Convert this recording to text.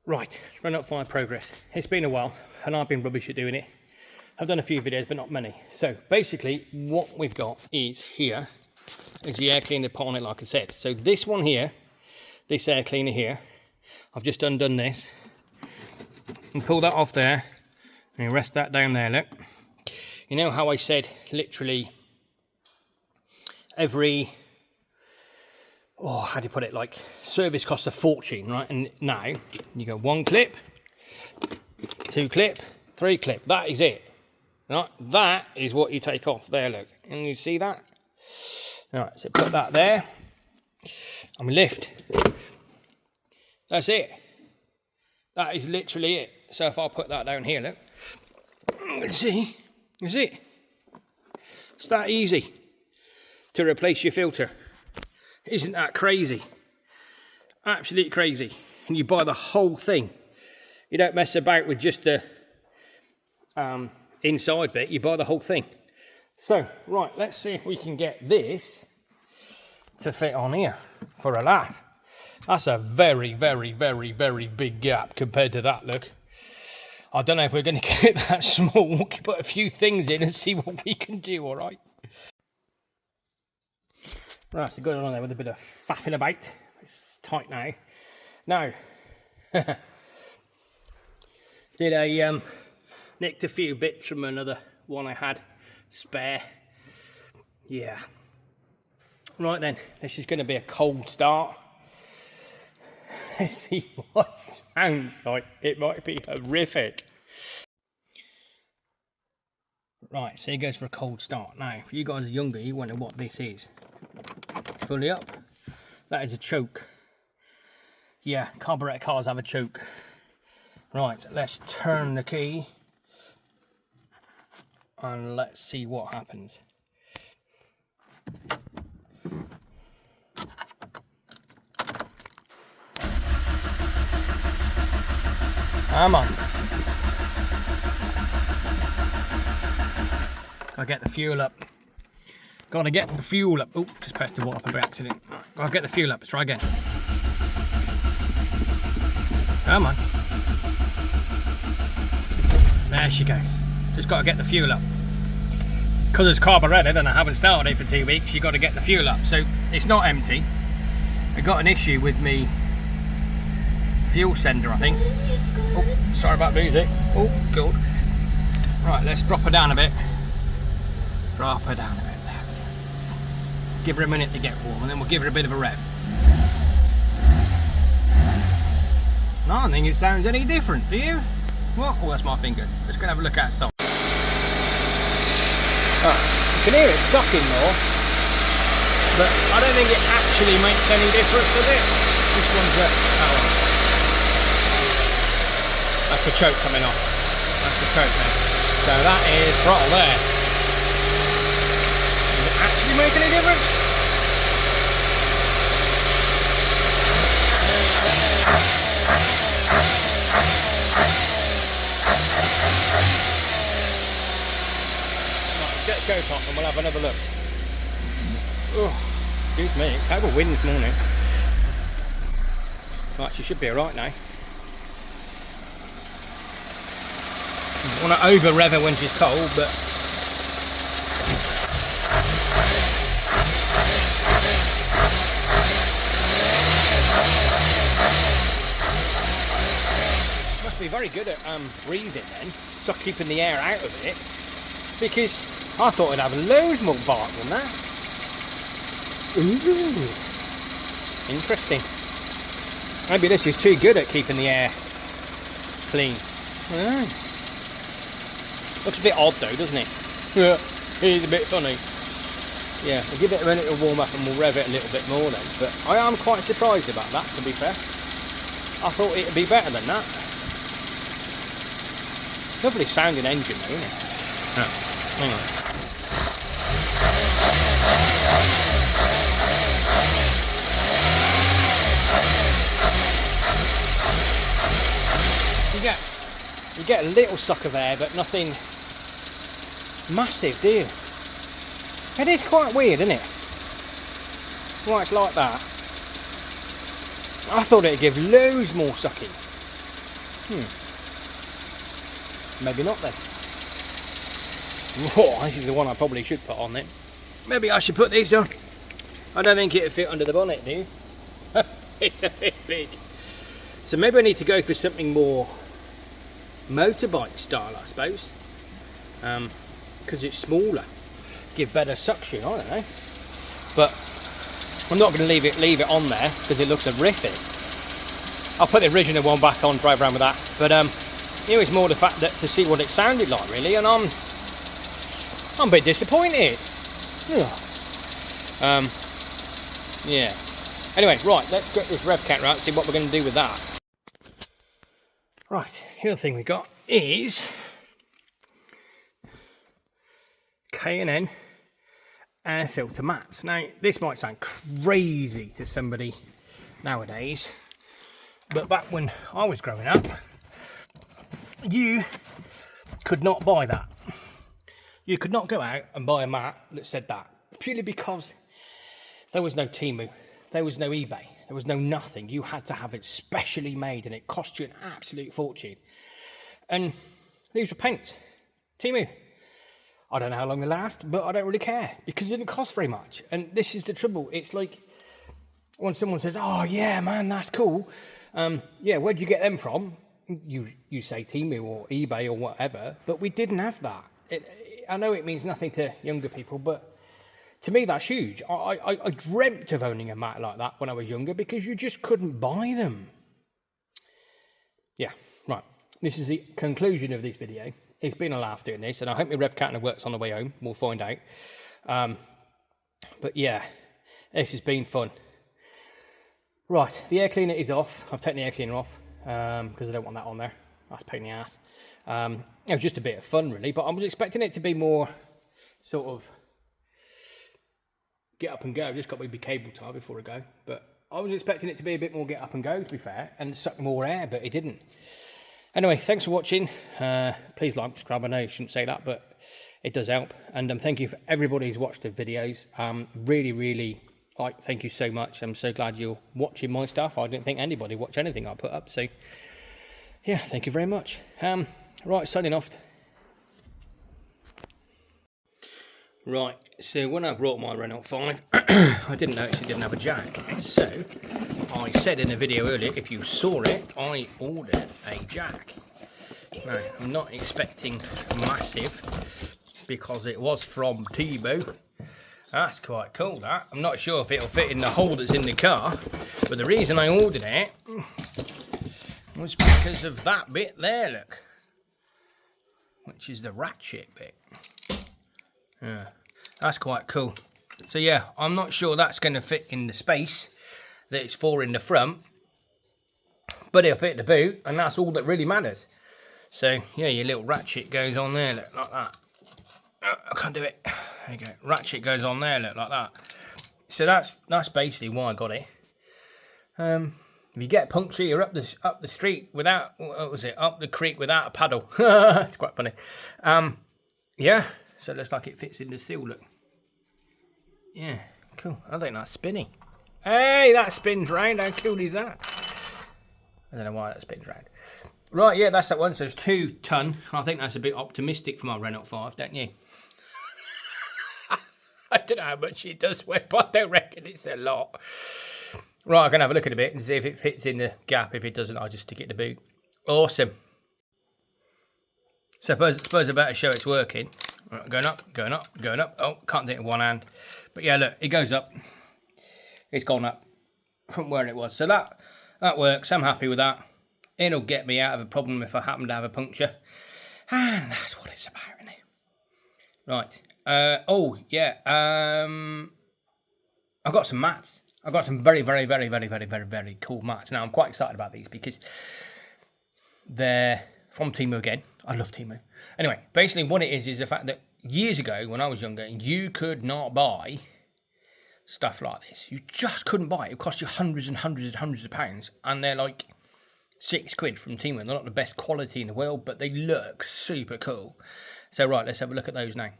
Right, Renault 5 progress. It's been a while and I've been rubbish at doing it. I've done a few videos but not many. So basically what we've got is here is the air cleaner put on it, like I said. So this one here, this air cleaner here, I've just undone this and pull that off there and you rest that down there, look. You know how I said literally every, oh, how do you put it, like service costs a fortune, right? And now you go 1 clip, 2 clip, 3 clip, that is it, right? That is what you take off there, look, and you see that? All right, so put that there and we lift. That's it. That is literally it. So if I put that down here, look, you can see, that's it. It's that easy to replace your filter. Isn't that crazy? Absolutely crazy. And you buy the whole thing. You don't mess about with just the inside bit, you buy the whole thing. So, right, let's see if we can get this to fit on here for a laugh. That's a very, very, very, very big gap compared to that, look. I don't know if we're going to get it that small. We'll put a few things in and see what we can do, all right? Right, so going on there with a bit of faffing about. It's tight now. Now, did a nicked a few bits from another one I had spare. Yeah. Right then, this is going to be a cold start. Let's see what it sounds like. It might be horrific. Right, so it goes for a cold start. Now, if you guys are younger, you wonder what this is. Fully up. That is a choke. Yeah, carburettor cars have a choke. Right, let's turn the key and let's see what happens. Come on. Gotta get the fuel up. Gotta get the fuel up. Oh, just pressed the water up by accident. Right, gotta get the fuel up. Let's try again. Come on. There she goes. Just gotta get the fuel up. Because it's carburetted and I haven't started it for 2 weeks, you gotta get the fuel up. So it's not empty. I got an issue with me fuel sender, I think. Oh, sorry about music. Oh, good. Right, let's drop her down a bit. Drop her down a bit. Give her a minute to get warm and then we'll give her a bit of a rev. No, I don't think it sounds any different, do you? What? Oh, that's my finger. Let's go and have a look outside. Oh, you can hear it sucking more, but I don't think it actually makes any difference, does it? This one's a... Oh, that's the choke coming off. That's the choke now. So that is throttle there. Does it actually make any difference? Right, get the coat off and we'll have another look. Oh, excuse me, it's had a wind this morning. Right, she should be alright now. I want to over rev her when she's cold, but must be very good at breathing then, stop keeping the air out of it, because I thought it'd have loads more bark than that. Ooh, interesting. Maybe this is too good at keeping the air clean. I don't know. Looks a bit odd though, doesn't it? Yeah, it is a bit funny. Yeah, we'll give it a minute to warm up and we'll rev it a little bit more then. But I am quite surprised about that, to be fair. I thought it'd be better than that. Lovely sounding engine though, isn't it? Oh, hang on. You get a little suck of air, but nothing massive, do you? It is quite weird, isn't it? Why it's like that. I thought it'd give loads more sucking. Maybe not then. Oh, this is the one I probably should put on then. Maybe I should put this on. I don't think it'd fit under the bonnet, do you? It's a bit big. So maybe I need to go for something more motorbike style, I suppose. Because it's smaller. Give better suction, I don't know. But I'm not going to leave it on there because it looks horrific. I'll put the original one back on, drive around with that. But it was more the fact that to see what it sounded like, really, and I'm a bit disappointed. Yeah. Anyway, right, let's get this rev counter out and see what we're going to do with that. Right, the other thing we got is K&N air filter mats. Now, this might sound crazy to somebody nowadays, but back when I was growing up, you could not buy that. You could not go out and buy a mat that said that, purely because there was no Temu, there was no eBay, there was no nothing. You had to have it specially made, and it cost you an absolute fortune. And these were paints. Temu. I don't know how long they last, but I don't really care because it didn't cost very much. And this is the trouble. It's like when someone says, "Oh yeah, man, that's cool." Yeah, where'd you get them from? You say Temu or eBay or whatever, but we didn't have that. I know it means nothing to younger people, but to me that's huge. I dreamt of owning a mat like that when I was younger because you just couldn't buy them. Yeah, right. This is the conclusion of this video. It's been a laugh doing this, and I hope my rev counter works on the way home. We'll find out. But yeah, this has been fun. Right, the air cleaner is off. I've taken the air cleaner off because I don't want that on there. That's a pain in the ass. It was just a bit of fun, really, but I was expecting it to be more sort of get up and go. I've just got my big cable tie before I go, but I was expecting it to be a bit more get up and go, to be fair, and suck more air, but it didn't. Anyway, thanks for watching. Please like, subscribe. I know you shouldn't say that, but it does help. And thank you for everybody who's watched the videos. Really, thank you so much. I'm so glad you're watching my stuff. I didn't think anybody watched anything I put up. So, yeah, thank you very much. Right, signing off. Right, so when I brought my Renault 5, I didn't notice it didn't have a jack. So, I said in a video earlier, if you saw it, I ordered a jack. Now, I'm not expecting massive, because it was from Temu. That's quite cool, that. I'm not sure if it'll fit in the hole that's in the car, but the reason I ordered it was because of that bit there, look. Which is the ratchet bit. Yeah, that's quite cool. So yeah, I'm not sure that's going to fit in the space that it's for in the front, but it'll fit the boot, and that's all that really matters. So yeah, your little ratchet goes on there, look, like that. Oh, I can't do it. There you go. Ratchet goes on there, look, like that. So that's basically why I got it. If you get a puncture, you're up the street without, what was it? Up the creek without a paddle. It's quite funny. Yeah. So it looks like it fits in the seal, look. Yeah, cool. I think that's spinny. Hey, that spins round. How cool is that? I don't know why that spins round. Right, yeah, that's that one. So it's 2 ton. I think that's a bit optimistic for my Renault 5, don't you? I don't know how much it does weigh, but I don't reckon it's a lot. Right, I'm going to have a look at it a bit and see if it fits in the gap. If it doesn't, I'll just stick it in the boot. Awesome. So I suppose I better show it's working. Right, going up. Oh, can't do it in one hand. But yeah, look, it goes up. It's gone up from where it was. So that works. I'm happy with that. It'll get me out of a problem if I happen to have a puncture. And that's what it's about, isn't it? Right. Oh, yeah. I've got some mats. I've got some very cool mats. Now, I'm quite excited about these because they're from Temu again. I love Temu. Anyway, basically what it is the fact that years ago, when I was younger, you could not buy stuff like this. You just couldn't buy it. It cost you hundreds of pounds. And they're like £6 from Temu. They're not the best quality in the world, but they look super cool. So, right, let's have a look at those now.